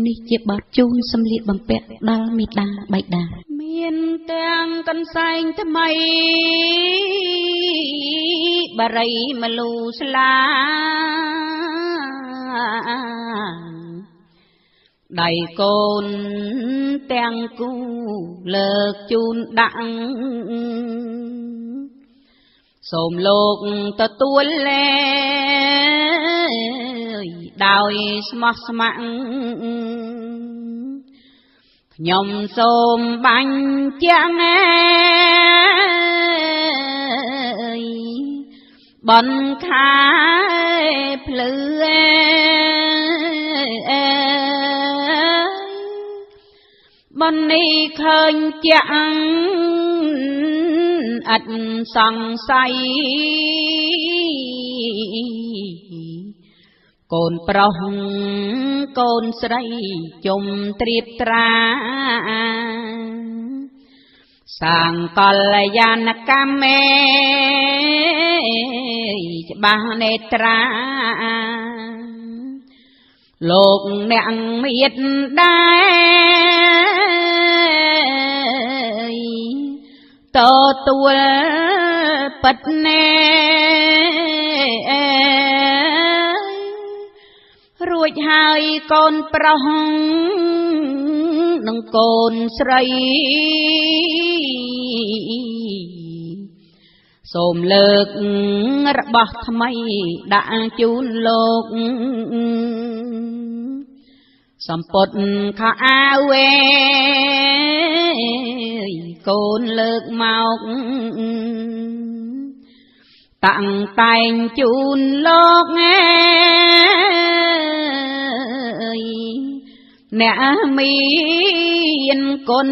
នេះជាបទជូនសំលៀកបំពាក់ដល់មេដាបៃតាមានទាំងកន្សែងថ្មីបារីមលូស្លាដៃកូនទាំងគូលើកជូនដាក់សូមលោកទទួលលែដោយស្មោះស្ម័គ្រខ្ញុំសូមបាញ់ចាំងបនខាភ្លឺបននេះឃើញចាំងអត់សង្ស័យកូនប្រុសកូនស្រីជុំត្រៀបត្រាសាងកល្យាណកម្មច្បាស់នេត្រាលោកអ្នកមានដែរទទួលពិតណែរួចហើយកូនប្រុសនិងកូនស្រីសូមលើករបស់ថ្មីដាក់ជូនលោកសំពត់ខោអាវកូនលើកមកតាំងតែងជូនលោកអ្នកមានគុណ